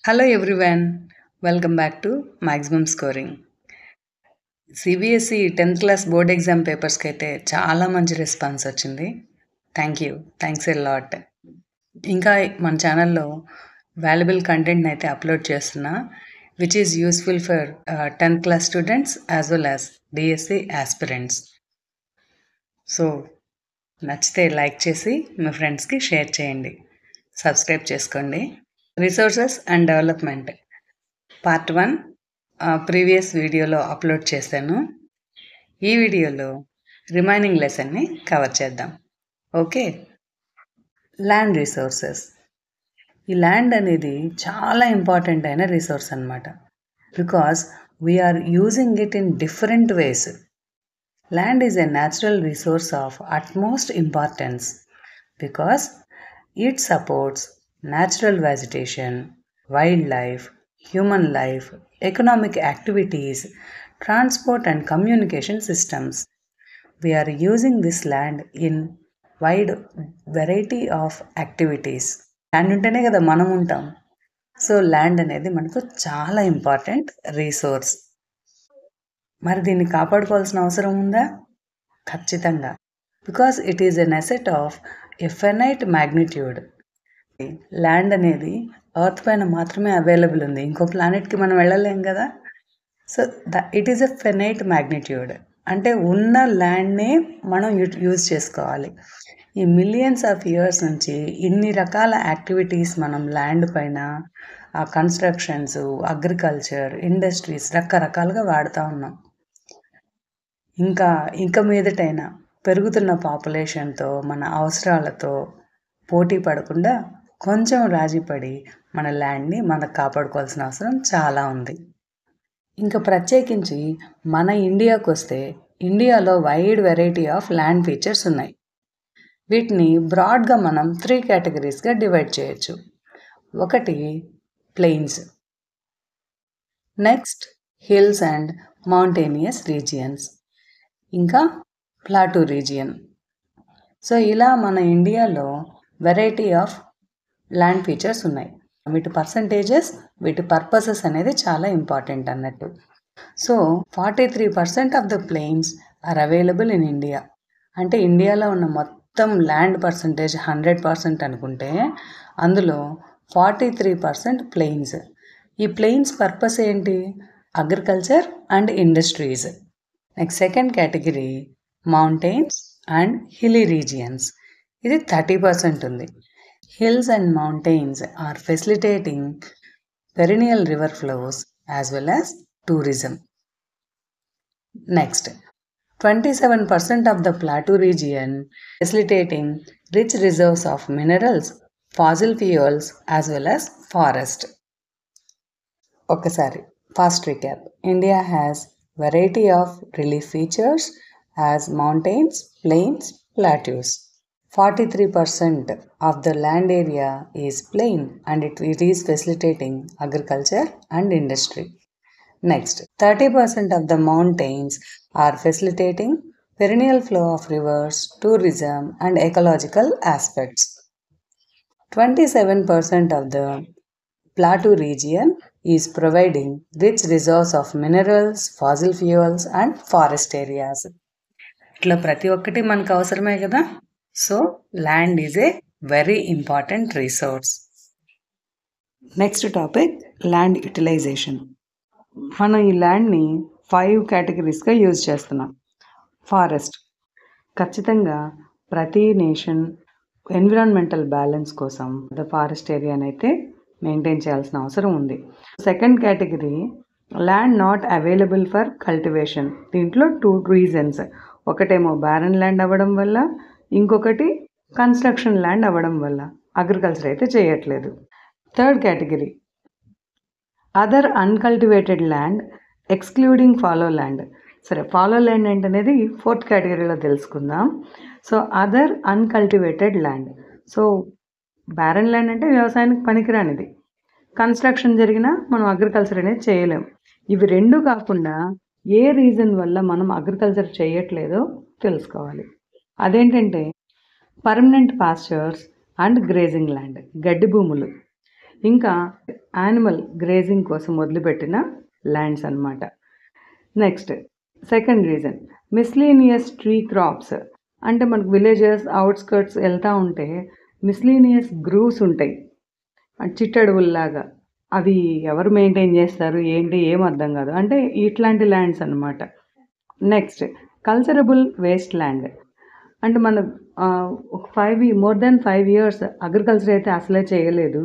Hello everyone, welcome back to Maximum Scoring. CBSE 10th class board exam పేపర్స్కి అయితే చాలా మంచి రెస్పాన్స్ వచ్చింది. Thanks a lot. ఇంకా మన ఛానల్లో వాల్యుబుల్ కంటెంట్ని అయితే అప్లోడ్ చేస్తున్నా, which is useful for 10th class students as well as DSC aspirants. So నచ్చితే లైక్ చేసి మీ ఫ్రెండ్స్కి షేర్ చేయండి, సబ్స్క్రైబ్ చేసుకోండి. Resources and development part 1 previous వీడియోలో అప్లోడ్ చేశాను. ఈ వీడియోలో రిమైనింగ్ లెసన్ని కవర్ చేద్దాం. Okay, land resources. ఈ ల్యాండ్ అనేది చాలా ఇంపార్టెంట్ అయిన రిసోర్స్ అన్నమాట, because we are using it in different ways. Land is a natural resource of utmost importance because it supports natural vegetation, wildlife, human life, economic activities, transport and communication systems. We are using this land in wide variety of activities. Land ఉంటేనే కదా మనం ఉంటాం. So land అనేది మనకు చాలా important resource. మరి దీన్ని కాపాడుకోవాల్సిన అవసరం ఉందా? ఖచ్చితంగా, because it is an asset of a finite magnitude. Land అనేది ఎర్త్ పైన మాత్రమే అవైలబుల్ ఉంది, ఇంకో ప్లానెట్కి మనం వెళ్ళలేం కదా. So it is a finite magnitude, అంటే ఉన్న ల్యాండ్నే మనం యూజ్ చేసుకోవాలి. ఈ మిలియన్స్ ఆఫ్ ఇయర్స్ నుంచి ఇన్ని రకాల యాక్టివిటీస్ మనం ల్యాండ్ పైన, కన్స్ట్రక్షన్స్, అగ్రికల్చర్, ఇండస్ట్రీస్ రకరకాలుగా వాడుతూ ఉన్నాం. ఇంకా మీదటైనా పెరుగుతున్న పాపులేషన్తో మన అవసరాలతో పోటీ పడకుండా కొంచెం రాజీపడి మన ల్యాండ్ని మనకు కాపాడుకోవాల్సిన అవసరం చాలా ఉంది. ఇంకా ప్రత్యేకించి మన ఇండియాకు వస్తే, ఇండియాలో wide variety of land features ఉన్నాయి. వీటిని బ్రాడ్గా మనం 3 కేటగిరీస్గా డివైడ్ చేయొచ్చు. ఒకటి plains, next hills and mountainous regions, ఇంకా ప్లాటూ రీజియన్. సో ఇలా మన ఇండియాలో వెరైటీ ఆఫ్ ల్యాండ్ ఫీచర్స్ ఉన్నాయి. వీటి పర్సంటేజెస్, వీటి పర్పసెస్ అనేది చాలా ఇంపార్టెంట్ అన్నట్టు. So 43% of the plains are available in India. అంటే ఇండియాలో ఉన్న మొత్తం ల్యాండ్ పర్సంటేజ్ 100% అనుకుంటే అందులో 43% ప్లెయిన్స్. ఈ ప్లెయిన్స్ పర్పస్ ఏంటి? Agriculture and industries. Next second category mountains and hilly regions. ఇది 30% ఉంది. Hills and mountains are facilitating perennial river flows as well as tourism. Next, 27% of the plateau region facilitating rich reserves of minerals, fossil fuels as well as forest. Okasari fast recap. India has variety of relief features as mountains, plains, plateaus. 43% of the land area is plain and it is facilitating agriculture and industry. Next, 30% of the mountains are facilitating perennial flow of rivers, tourism and ecological aspects. 27% of the plateau region is providing rich reserves of minerals, fossil fuels and forest areas. ఇట్లా ప్రతి ఒక్కటి మనకు అవసరమే కదా. So land is a very important resource. Next topic land utilisation. మనం ఈ ల్యాండ్ని 5 కేటగిరీస్గా use చేస్తున్నాం. ఫారెస్ట్, ఖచ్చితంగా ప్రతి నేషన్ ఎన్విరాన్మెంటల్ బ్యాలెన్స్ కోసం ఫారెస్ట్ ఏరియాని అయితే మెయింటైన్ చేయాల్సిన అవసరం ఉంది. Second category land not available for cultivation. దీంట్లో 2 రీజన్స్. ఒకటేమో బ్యారన్ ల్యాండ్ అవ్వడం వల్ల, ఇంకొకటి కన్స్ట్రక్షన్ ల్యాండ్ అవ్వడం వల్ల అగ్రికల్చర్ అయితే చేయట్లేదు. Third category other uncultivated land excluding follow land. సరే, ఫాలో ల్యాండ్ ఏంటనేది 4th కేటగిరీలో తెలుసుకుందాం. So other uncultivated land. So barren land అంటే వ్యవసాయానికి పనికిరానిది, కన్స్ట్రక్షన్ జరిగినా మనం అగ్రికల్చర్ అనేది చేయలేం. ఇవి రెండు కాకుండా ఏ రీజన్ వల్ల మనం అగ్రికల్చర్ చేయట్లేదో తెలుసుకోవాలి. అదేంటంటే permanent pastures and grazing land, గడ్డి భూములు. ఇంకా యానిమల్ గ్రేజింగ్ కోసం వదిలిపెట్టిన ల్యాండ్స్ అన్నమాట. Next second reason miscellaneous tree crops. అంటే మనకు విలేజెస్ అవుట్స్కర్ట్స్ వెళ్తూ ఉంటే మిస్లీనియస్ గ్రూవ్స్ ఉంటాయి చిట్టడువుల్లాగా. అవి ఎవరు మెయింటైన్ చేస్తారు ఏంటి ఏం అర్థం కాదు. అంటే ఇట్లాంటి ల్యాండ్స్ అన్నమాట. Next culturable waste land. అంటే మన ఒక మోర్ దెన్ 5 years అగ్రికల్చర్ అయితే అసలే చేయలేదు.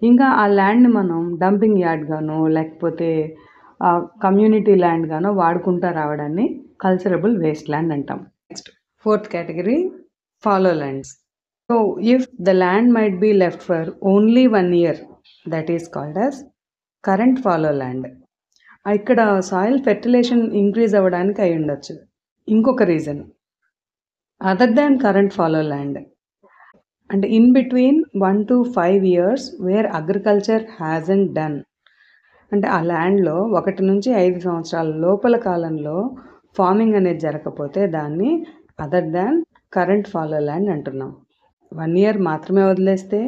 ఇంకా ఆ ల్యాండ్ని మనం డంపింగ్ యార్డ్ గానో లేకపోతే కమ్యూనిటీ ల్యాండ్ గానో వాడుకుంటూ రావడాన్ని కల్చరబుల్ వేస్ట్ ల్యాండ్ అంటాం. Next fourth category fallow lands. So if the land might be left for only 1 year, that is called as current fallow land. ఇక్కడ సాయిల్ ఫెర్టిలేషన్ ఇంక్రీజ్ అవ్వడానికి అయి ఉండొచ్చు. ఇంకొక reason other than current fallow land అంటే in between 1 to 5 years where agriculture hasn't done. అంటే ఆ ల్యాండ్లో 1 నుంచి 5 సంవత్సరాల లోపల కాలంలో ఫార్మింగ్ అనేది జరగకపోతే దాన్ని other than current fallow land అంటున్నాం. 1 year మాత్రమే వదిలేస్తే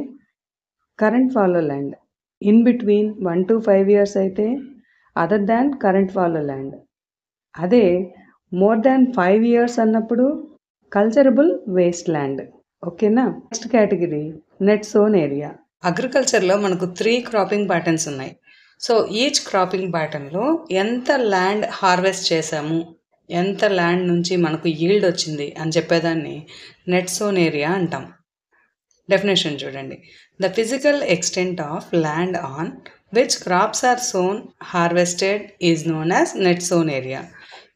current fallow land. In between 1 to 5 years అయితే other than current fallow land. అదే మోర్ దాన్ 5 years అన్నప్పుడు కల్చరబుల్ వేస్ట్ ల్యాండ్. ఓకేనా. Next category net sown area. అగ్రికల్చర్లో మనకు 3 క్రాపింగ్ ప్యాటర్న్స్ ఉన్నాయి. సో ఈచ్ క్రాపింగ్ ప్యాటర్న్లో ఎంత ల్యాండ్ హార్వెస్ట్ చేసాము, ఎంత ల్యాండ్ నుంచి మనకు ఈల్డ్ వచ్చింది అని చెప్పేదాన్ని నెట్ సోన్ ఏరియా అంటాం. డెఫినేషన్ చూడండి. The physical extent of land on which crops are sown harvested is known as net sown area.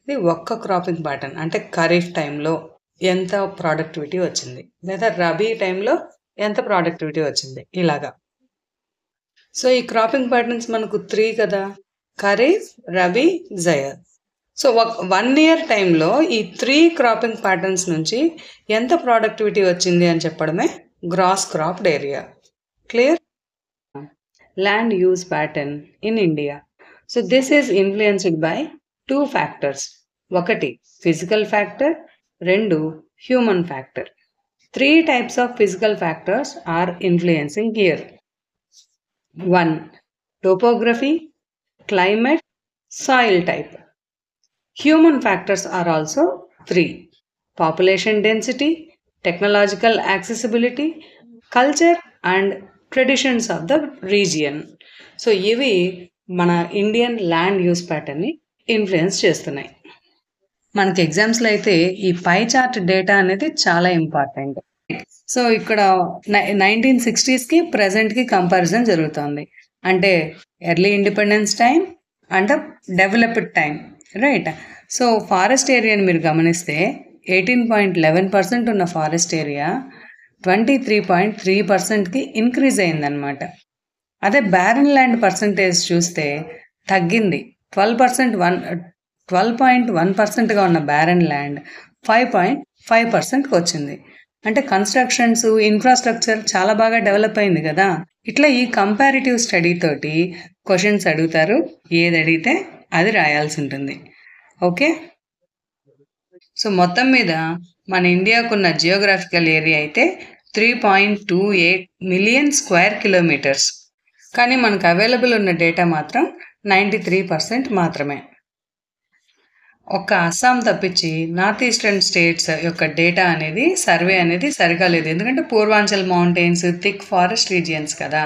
ఇది ఒక్క క్రాపింగ్ ప్యాటర్న్. అంటే ఖరీఫ్ టైంలో ఎంత ప్రొడక్టివిటీ వచ్చింది, లేదా రబీ టైంలో ఎంత ప్రొడక్టివిటీ వచ్చింది, ఇలాగా. సో ఈ క్రాపింగ్ ప్యాటర్న్స్ మనకు 3 కదా, ఖరీఫ్, రబీ, జయద్. సో 1 year టైంలో ఈ 3 క్రాపింగ్ ప్యాటర్న్స్ నుంచి ఎంత ప్రొడక్టివిటీ వచ్చింది అని చెప్పడమే gross cropped area. Clear. Land use pattern in India. So this is influenced by 2 factors. 1 physical factor, 2 human factor. 3 types of physical factors are influencing here. 1 topography, climate, soil type. Human factors are also 3 population density, technological accessibility, culture and traditions of the region. So ఇవి మన Indian land use ప్యాటర్న్ని influence చేస్తున్నాయి. మనకి ఎగ్జామ్స్లో అయితే ఈ pie chart data అనేది చాలా important. So ఇక్కడ 1960sకి ప్రజెంట్కి కంపారిజన్ జరుగుతుంది. అంటే early independence time and developed time, right. So forest ఏరియాని మీరు గమనిస్తే 18.11% ఉన్న ఫారెస్ట్ ఏరియా 23.3%కి ఇంక్రీజ్ అయిందనమాట. అదే బ్యారన్ ల్యాండ్ పర్సంటేజ్ చూస్తే తగ్గింది. 12.1%గా ఉన్న బ్యారన్ ల్యాండ్ 5.5%కి వచ్చింది. అంటే కన్స్ట్రక్షన్స్, ఇన్ఫ్రాస్ట్రక్చర్ చాలా బాగా డెవలప్ అయింది కదా. ఇట్లా ఈ కంపారిటివ్ స్టడీ తోటి క్వశ్చన్స్ అడుగుతారు. ఏది అడిగితే అది రాయాల్సి ఉంటుంది. ఓకే. సో మొత్తం మీద మన ఇండియాకున్న జియోగ్రాఫికల్ ఏరియా అయితే 3.28 million square kilometers. కానీ మనకు అవైలబుల్ ఉన్న డేటా మాత్రం 93% మాత్రమే. ఒక్క అస్సాం తప్పించి నార్త్ ఈస్టర్న్ స్టేట్స్ యొక్క డేటా అనేది సర్వే అనేది సరిగా లేదు. ఎందుకంటే Purvanchal mountains, thick forest regions కదా,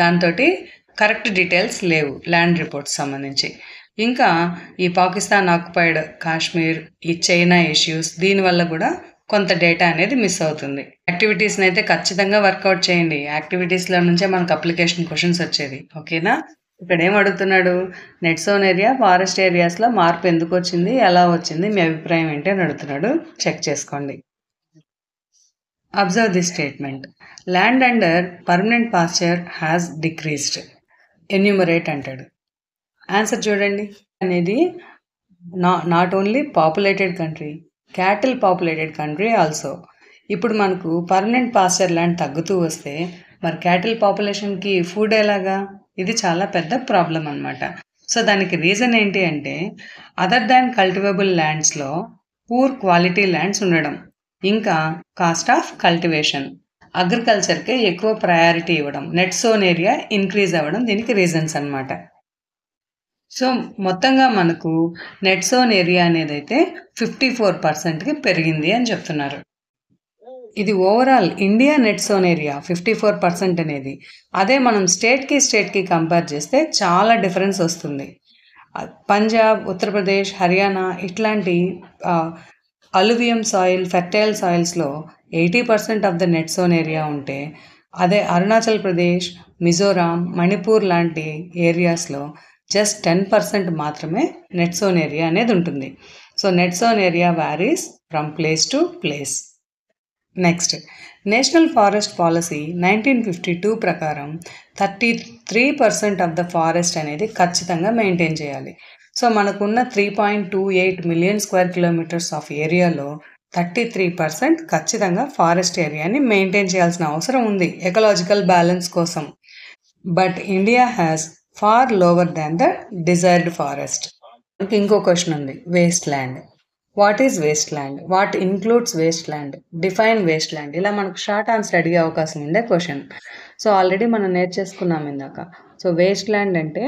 దాంతో కరెక్ట్ డీటెయిల్స్ లేవు ల్యాండ్ రిపోర్ట్స్ సంబంధించి. ఇంకా ఈ పాకిస్తాన్ ఆక్యుపైడ్ కాశ్మీర్, ఈ చైనా ఇష్యూస్, దీనివల్ల కూడా కొంత డేటా అనేది మిస్ అవుతుంది. యాక్టివిటీస్ని అయితే ఖచ్చితంగా వర్కౌట్ చేయండి. యాక్టివిటీస్లో నుంచే మనకు అప్లికేషన్ క్వశ్చన్స్ వచ్చేది. ఓకేనా. ఇక్కడ ఏం అడుగుతున్నాడు, నెట్ సోన్ ఏరియా, ఫారెస్ట్ ఏరియాస్లో మార్పు ఎందుకు వచ్చింది, ఎలా వచ్చింది, మీ అభిప్రాయం ఏంటి అని అడుగుతున్నాడు. చెక్ చేసుకోండి. Observe this statement. Land under permanent pasture has decreased. Enumerate అంటాడు. ఆన్సర్ చూడండి. అనేది not only populated country, cattle populated country also. ఇప్పుడు మనకు పర్మనెంట్ పాస్చర్ ల్యాండ్ తగ్గుతూ వస్తే మరి క్యాటిల్ పాపులేషన్కి ఫుడ్ ఎలాగా? ఇది చాలా పెద్ద ప్రాబ్లం అనమాట. సో దానికి రీజన్ ఏంటి అంటే అదర్ దాన్ కల్టివేబుల్ ల్యాండ్స్లో పూర్ క్వాలిటీ ల్యాండ్స్ ఉండడం, ఇంకా కాస్ట్ ఆఫ్ కల్టివేషన్. అగ్రికల్చర్కే ఎక్కువ ప్రయారిటీ ఇవ్వడం, నెట్ సోన్ ఏరియా ఇంక్రీజ్ అవ్వడం దీనికి రీజన్స్ అన్నమాట. సో మొత్తంగా మనకు నెట్ సోన్ ఏరియా అనేది అయితే 54%కి పెరిగింది అని చెప్తున్నారు. ఇది overall India net sown area 54% అనేది. అదే మనం స్టేట్కి కంపేర్ చేస్తే చాలా డిఫరెన్స్ వస్తుంది. పంజాబ్, ఉత్తరప్రదేశ్, హర్యానా ఇట్లాంటి అలువియం సాయిల్, ఫెర్టైల్ సాయిల్స్లో 80% of the net sown area ఉంటే, అదే అరుణాచల్ ప్రదేశ్, మిజోరాం, మణిపూర్ లాంటి ఏరియాస్లో జస్ట్ 10% మాత్రమే నెట్ సోన్ ఏరియా అనేది ఉంటుంది. So net sown area varies from place to place. Next, national forest policy 1952 ప్రకారం 33% ఆఫ్ ద ఫారెస్ట్ అనేది ఖచ్చితంగా మెయింటైన్ చేయాలి. సో మనకున్న 3.28 మిలియన్ స్క్వేర్ కిలోమీటర్స్ ఆఫ్ ఏరియాలో 33% ఖచ్చితంగా ఫారెస్ట్ ఏరియాని మెయింటైన్ చేయాల్సిన అవసరం ఉంది ఎకలాజికల్ బ్యాలెన్స్ కోసం. But India has far lower than the desired forest. ఇంకో క్వశ్చన్ ఉంది, waste land. What is waste land? What includes waste land? Define waste land. ఇలా మనకు షార్ట్ ఆన్సర్ అడిగే అవకాశం ఉండే క్వశ్చన్. సో ఆల్రెడీ మనం నేర్చేసుకున్నాం ఇందాక. సో వేస్ట్ ల్యాండ్ అంటే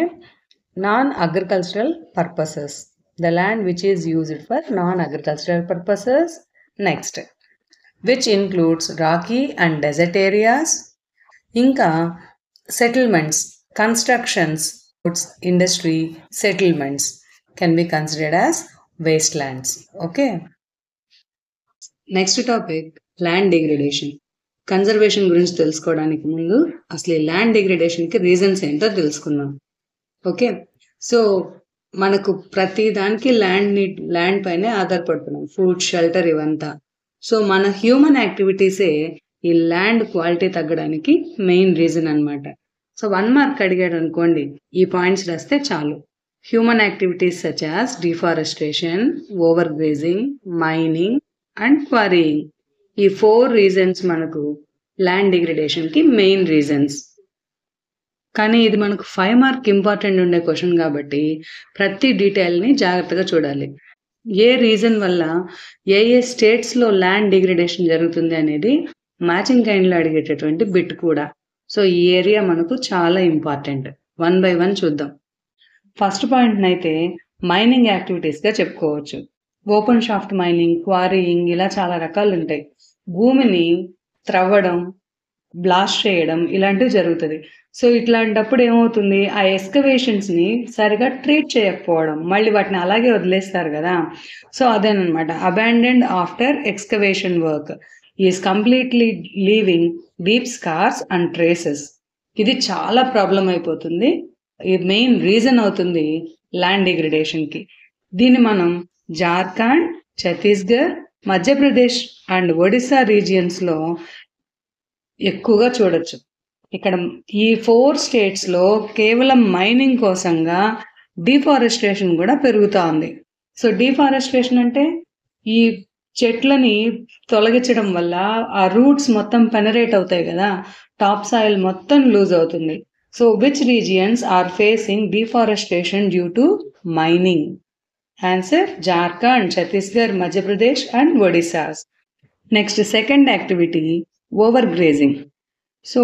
non agricultural purposes, the land which is used for non agricultural purposes. Next, which includes rocky and desert areas. ఇంకా settlements, constructions, industry, settlements can be considered as wastelands. Okay. Next topic, land degradation. Conservation గురించి తెలుసుకోవడానికి ముందు అసలు ఈ land డిగ్రేడేషన్కి reasons ఏంటో తెలుసుకుందాం. Okay, so మనకు ప్రతి దానికి ల్యాండ్ పైనే ఆధారపడుతున్నాం, ఫుడ్, షెల్టర్ ఇవంతా. సో మన హ్యూమన్ యాక్టివిటీసే ఈ ల్యాండ్ క్వాలిటీ తగ్గడానికి మెయిన్ రీజన్ అనమాట. సో 1 మార్క్ అడిగాడు అనుకోండి, ఈ పాయింట్స్ రాస్తే చాలు. Human activities such as deforestation, overgrazing, mining and quarrying. ఈ 4 రీజన్స్ మనకు ల్యాండ్ డిగ్రేడేషన్కి మెయిన్ రీజన్స్. కానీ ఇది మనకు 5 మార్క్ ఇంపార్టెంట్ ఉండే క్వశ్చన్ కాబట్టి ప్రతి డీటెయిల్ని జాగ్రత్తగా చూడాలి. ఏ రీజన్ వల్ల ఏ స్టేట్స్లో ల్యాండ్ డిగ్రేడేషన్ జరుగుతుంది అనేది మ్యాచింగ్ కైండ్లో అడిగేటటువంటి బిట్ కూడా. సో ఈ ఏరియా మనకు చాలా ఇంపార్టెంట్. 1 by 1 చూద్దాం. ఫస్ట్ పాయింట్ అయితే మైనింగ్ యాక్టివిటీస్గా చెప్పుకోవచ్చు. ఓపెన్ షాఫ్ట్ మైనింగ్, క్వారీయింగ్ ఇలా చాలా రకాలు ఉంటాయి. భూమిని త్రవ్వడం, బ్లాస్ట్ చేయడం ఇలాంటివి జరుగుతుంది. సో ఇట్లాంటప్పుడు ఏమవుతుంది, ఆ ఎక్స్కవేషన్స్ని సరిగా ట్రీట్ చేయకపోవడం, మళ్ళీ వాటిని అలాగే వదిలేస్తారు కదా. సో అదేనమాట, abandoned after excavation work is completely leaving deep scars and traces. ఇది చాలా ప్రాబ్లం అయిపోతుంది. ఈ మెయిన్ రీజన్ అవుతుంది ల్యాండ్ డిగ్రేడేషన్కి. దీన్ని మనం జార్ఖండ్, ఛత్తీస్గఢ్, మధ్యప్రదేశ్ అండ్ ఒడిస్సా రీజియన్స్లో ఎక్కువగా చూడొచ్చు. ఇక్కడ ఈ 4 స్టేట్స్లో కేవలం మైనింగ్ కోసంగా డిఫారెస్టేషన్ కూడా పెరుగుతూ ఉంది. సో డిఫారెస్టేషన్ అంటే ఈ చెట్లని తొలగించడం వల్ల ఆ రూట్స్ మొత్తం పెనరేట్ అవుతాయి కదా, టాప్ సాయిల్ మొత్తం లూజ్ అవుతుంది. So which regions are facing deforestation due to mining? Answer, Jharkhand, Chhattisgarh, Madhya Pradesh and Odisha. Next, second activity, overgrazing. So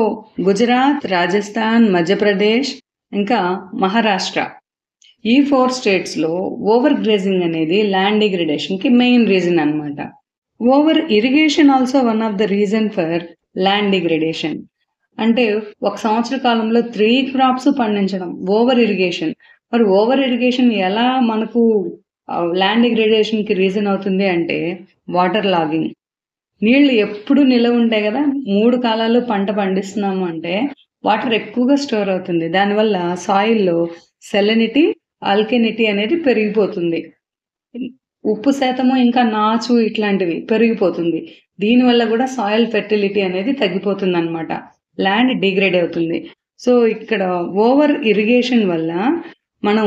Gujarat, Rajasthan, Madhya Pradesh ఇంకా మహారాష్ట్ర ఈ 4 స్టేట్స్లో ఓవర్ గ్రేజింగ్ అనేది land డిగ్రేడేషన్కి main reason అనమాట. Over irrigation also one of the reason for land degradation. అంటే ఒక సంవత్సర కాలంలో 3 crops పండించడం ఓవర్ ఇరిగేషన్. మరి ఓవర్ ఇరిగేషన్ ఎలా మనకు ల్యాండ్ డిగ్రేడేషన్కి రీజన్ అవుతుంది అంటే వాటర్ లాగింగ్. నీళ్లు ఎప్పుడు నిలవ ఉంటాయి కదా, 3 కాలాలు పంట పండిస్తున్నాము అంటే వాటర్ ఎక్కువగా స్టోర్ అవుతుంది. దానివల్ల సాయిల్లో సెలనిటీ, ఆల్కనిటీ అనేది పెరిగిపోతుంది. ఉప్పు శాతము ఇంకా నాచు ఇట్లాంటివి పెరిగిపోతుంది. దీనివల్ల కూడా సాయిల్ ఫెర్టిలిటీ అనేది తగ్గిపోతుంది అనమాట, ల్యాండ్ డిగ్రేడ్ అవుతుంది. సో ఇక్కడ ఓవర్ ఇరిగేషన్ వల్ల మనం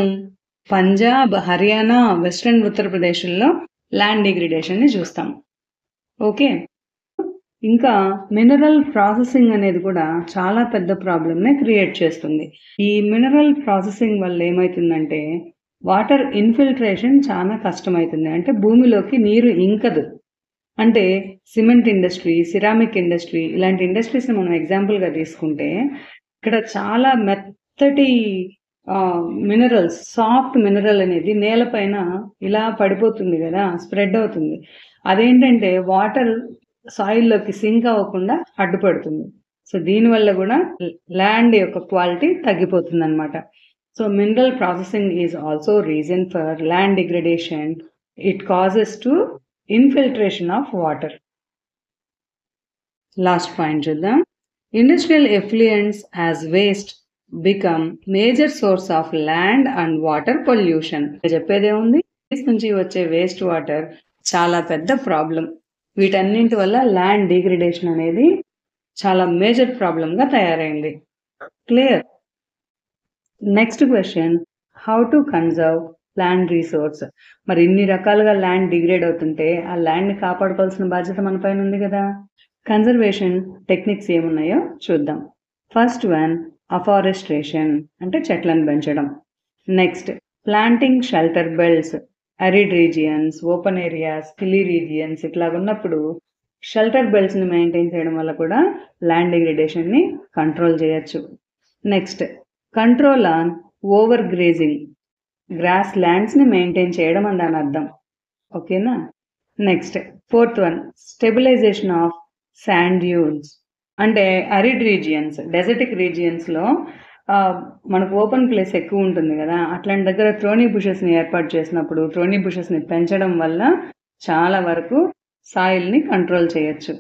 పంజాబ్, హర్యానా, వెస్ట్రన్ ఉత్తరప్రదేశ్లో ల్యాండ్ డిగ్రేడేషన్ని చూస్తాం. ఓకే, ఇంకా మినరల్ ప్రాసెసింగ్ అనేది కూడా చాలా పెద్ద ప్రాబ్లమ్ని క్రియేట్ చేస్తుంది. ఈ మినరల్ ప్రాసెసింగ్ వల్ల ఏమవుతుందంటే వాటర్ ఇన్ఫిల్ట్రేషన్ చాలా కష్టమవుతుంది. అంటే భూమిలోకి నీరు ఇంకదు. అంటే సిమెంట్ ఇండస్ట్రీ, సిరామిక్ ఇండస్ట్రీ ఇలాంటి ఇండస్ట్రీస్‌ని మనం ఎగ్జాంపుల్‌గా తీసుకుంటే, ఇక్కడ చాలా మెత్తటి మినరల్స్, సాఫ్ట్ మినరల్ అనేది నేలపైన ఇలా పడిపోతుంది గదా! స్ప్రెడ్ అవుతుంది. అదేంటంటే వాటర్ సాయిల్‌లోకి సింక్ అవ్వకుండా అడ్డుపడుతుంది. సో, దీనివల్ల గూడా ల్యాండ్ యొక్క క్వాలిటీ తగ్గిపోతుందనమాట. So, mineral processing is also reason for land degradation. It causes to infiltration of water. Last point చూద్దాం. Industrial effluents as waste become major source of land and water pollution. చెప్పేదేముంది, నుంచి వచ్చే waste water చాలా పెద్ద problem. వీటన్నింటి వల్ల land degradation అనేది చాలా మేజర్ ప్రాబ్లంగా తయారైంది. Clear? Next question, how to conserve land resource. మరి ఇన్ని రకాలుగా ల్యాండ్ డిగ్రేడ్ అవుతుంటే ఆ ల్యాండ్ని కాపాడుకోవాల్సిన బాధ్యత మన పైన ఉంది కదా. కన్జర్వేషన్ టెక్నిక్స్ ఏమున్నాయో చూద్దాం. ఫస్ట్ వన్, అఫారెస్ట్రేషన్ అంటే చెట్లను పెంచడం. Next, planting shelter belts, arid regions, open areas, hilly regions ఇట్లా ఉన్నప్పుడు షెల్టర్ బెల్ట్స్ని మెయింటైన్ చేయడం వల్ల కూడా ల్యాండ్ డిగ్రేడేషన్ని కంట్రోల్ చేయొచ్చు. Next, control on over grazing, grass ల్యాండ్స్ని మెయింటైన్ చేయడం అని దాని అర్థం. ఓకేనా. Next, fourth one, stabilisation of sand dunes అంటే అరిడ్ రీజియన్స్, డెజర్టిక్ రీజియన్స్లో మనకు ఓపెన్ ప్లేస్ ఎక్కువ ఉంటుంది కదా, అట్లాంటి దగ్గర థ్రోనీ బుషెస్ని ఏర్పాటు చేసినప్పుడు థ్రోనీ బుషెస్ని పెంచడం వల్ల చాలా వరకు సాయిల్ని కంట్రోల్ చేయొచ్చు.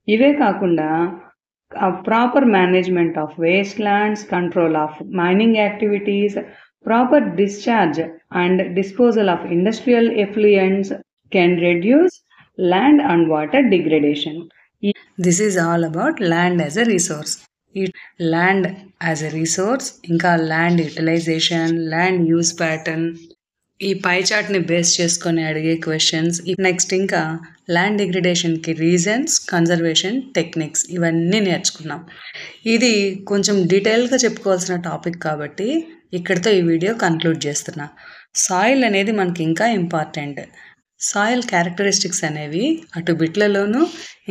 ఇవే కాకుండా proper management of waste lands, control of mining activities, proper discharge and disposal of industrial effluents can reduce land and water degradation. This is all about land as a resource. ఈ land as a resource, ఇంకా land utilisation, land use pattern, ఈ pie చార్ట్ని base చేసుకొని అడిగే questions. Next ఇంకా land డిగ్రేడేషన్కి reasons, conservation techniques ఇవన్నీ నేర్చుకున్నాం. ఇది కొంచెం డీటెయిల్గా చెప్పుకోవాల్సిన టాపిక్ కాబట్టి ఇక్కడితో ఈ వీడియో కన్క్లూడ్ చేస్తున్నా. సాయిల్ అనేది మనకి ఇంకా ఇంపార్టెంట్. సాయిల్ క్యారెక్టరిస్టిక్స్ అనేవి అటు బిట్లలోనూ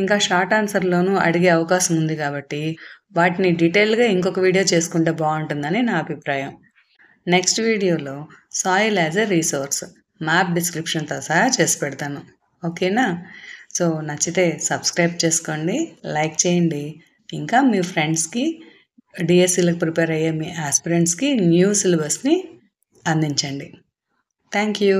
ఇంకా షార్ట్ ఆన్సర్లోనూ అడిగే అవకాశం ఉంది కాబట్టి వాటిని డీటెయిల్గా ఇంకొక వీడియో చేసుకుంటే బాగుంటుందని నా అభిప్రాయం. నెక్స్ట్ వీడియోలో soil as a resource map డిస్క్రిప్షన్తో సహా చేసి పెడతాను. ఓకేనా. సో నచ్చితే సబ్స్క్రైబ్ చేసుకోండి, లైక్ చేయండి, ఇంకా మీ ఫ్రెండ్స్కి, డిఎస్సీలకు ప్రిపేర్ అయ్యే మీ ఆస్పిరెంట్స్కి న్యూ సిలబస్ని అందించండి. Thank you.